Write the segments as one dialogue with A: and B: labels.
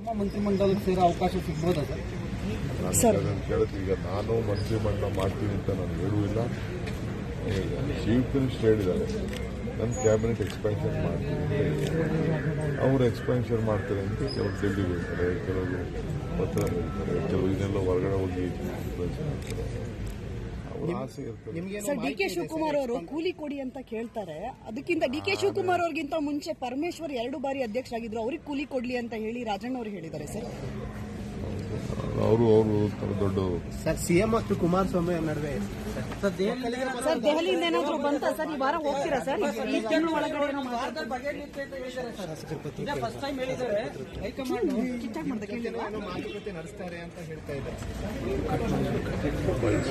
A: ನಮ್ಮ ಮಂತ್ರಿಮಂಡಲಕ್ಕೆ ಸೇರೋ ಅವಕಾಶ ಸಿಗ್ಬೋದಾ
B: ಸರ್? ಕೇಳುತ್ತೆ. ಈಗ ನಾನು ಮಂತ್ರಿಮಂಡಲ ಮಾಡ್ತೀನಿ ಅಂತ ನಾನು ಹೇಳುವುದಿಲ್ಲ. ಚೀಫ್ ಮಿನಿಸ್ಟರ್ ಹೇಳಿದ್ದಾರೆ ನನ್ನ ಕ್ಯಾಬಿನೆಟ್ ಎಕ್ಸ್ಪ್ಯಾನ್ಷನ್ ಮಾಡ್ತೀನಿ, ಅವರು ಎಕ್ಸ್ಪ್ಯಾನ್ಷನ್ ಮಾಡ್ತಾರೆ ಅಂತ ಕೆಲವು ಡೆಲ್ಲಿಗೆ ಹೋಗ್ತಾರೆ, ಕೆಲವರು ಪತ್ರ ಹೇಳ್ತಾರೆ, ಕೆಲವು ಇದನ್ನೆಲ್ಲ ಹೊರಗಡೆ ಹೋಗಿ ಅವ್ರ ಆಸೆ ಇರ್ತದೆ.
C: ಸರ್, ಡಿ ಕೆ ಶಿವಕುಮಾರ್ ಅವರು ಕೂಲಿ ಕೊಡಿ ಅಂತ ಕೇಳ್ತಾರೆ. ಅದಕ್ಕಿಂತ ಡಿ ಕೆ ಶಿವಕುಮಾರ್ ಅವ್ರಿಗಿಂತ ಮುಂಚೆ ಪರಮೇಶ್ವರ್ 2 ಬಾರಿ ಅಧ್ಯಕ್ಷರಾಗಿದ್ರು, ಅವ್ರಿಗೆ ಕೂಲಿ ಕೊಡ್ಲಿ ಅಂತ ಹೇಳಿ ರಾಜಣ್ಣ ಅವರು ಹೇಳಿದ್ದಾರೆ ಸರ್.
B: ಅವರು ದೊಡ್ಡ
A: ಸರ್ ಸಿಎಂ ಮತ್ತು ಕುಮಾರಸ್ವಾಮಿ ನಡುವೆ
C: ಸರ್ ದೆಹಲಿಯಿಂದ ಏನಾದ್ರು ಬಂತ ಸರ್? ಈ ವಾರ ಹೋಗ್ತೀರಾ ಸರ್? ಈ ತಿಂಗಳ ಒಳಗಡೆ
A: ಮಾತುಕತೆ ನಡೆಸ್ತಾರೆ ಅಂತ ಹೇಳ್ತಾ ಇದ್ದಾರೆ.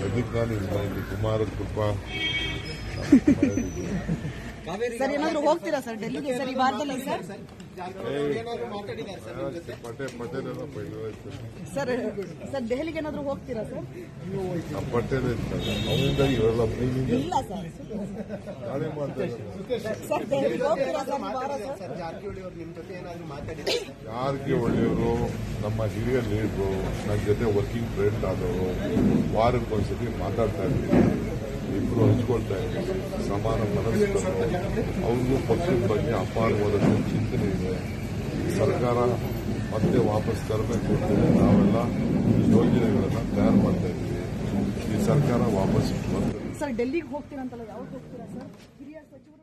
B: ಸದ್ಯಕ್ಕೆ ನಾನು ಇಲ್ಲಿ ಕುಮಾರ ಕೃಪಾ
C: ಸರ್ ಏನಾದ್ರು ಹೋಗ್ತೀರಾ ಸರ್ ಡೆಲ್ಲಿಗೆ ಸರ್ ಈ ವಾರದಲ್ಲಿ ಸರ್? ಸರ್ ಸರ್ ದೆಹಲಿಗೆ ಏನಾದ್ರು ಹೋಗ್ತೀರಾ ಸರ್?
B: ಪಟೇಲ್ ಅವನಿಂದ ಇವರೆಲ್ಲ
C: ಇಲ್ಲ ಸರ್. ಸರ್ ದೆಹಲಿಗೆ ಹೋಗ್ತೀರಾ ಸರ್ ಈ ವಾರ ಸರ್?
A: ಜಾರಕಿಹೊಳಿ ಅವರು ನಿಮ್ಮ ಜೊತೆ ಏನಾದ್ರು ಮಾತಾಡಿದ್ದಾರೆ?
B: ಜಾರಕಿಹೊಳಿಯವರು ನಮ್ಮ ಹಿರಿಯ ಲೀಡರು, ನನ್ನ ಜೊತೆ ವರ್ಕಿಂಗ್ ಫ್ರೆಂಡ್ ಆದವರು, ವಾರಕ್ಕೊಂದ್ಸತಿ ಮಾತಾಡ್ತಾ ಇರ್ತೀವಿ, ಇಬ್ಬರು ಹಂಚ್ಕೊಳ್ತಾ ಇದ್ದೀವಿ, ಸಮಾನ ಮನಸ್ಸು. ಅವ್ರಿಗೂ ಪಕ್ಷದ ಬಗ್ಗೆ ಅಪಾರವಾದ ಚಿಂತನೆ ಇದೆ. ಸರ್ಕಾರ ಮತ್ತೆ ವಾಪಸ್ ತರಬೇಕು ಅಂತ ನಾವೆಲ್ಲ ಯೋಜನೆಗಳನ್ನು ತಯಾರು ಮಾಡ್ತಾ ಇದ್ದೀವಿ. ಈ ಸರ್ಕಾರ ವಾಪಸ್ ಬರ್ತದೆ.
C: ಸರ್ ಡೆಲ್ಲಿಗೆ ಹೋಗ್ತೀರಾ ಅಂತಲ್ಲ, ಯಾವಾಗ ಹೋಗ್ತೀರಾ ಸರ್? ಹಿರಿಯ ಸಚಿವರು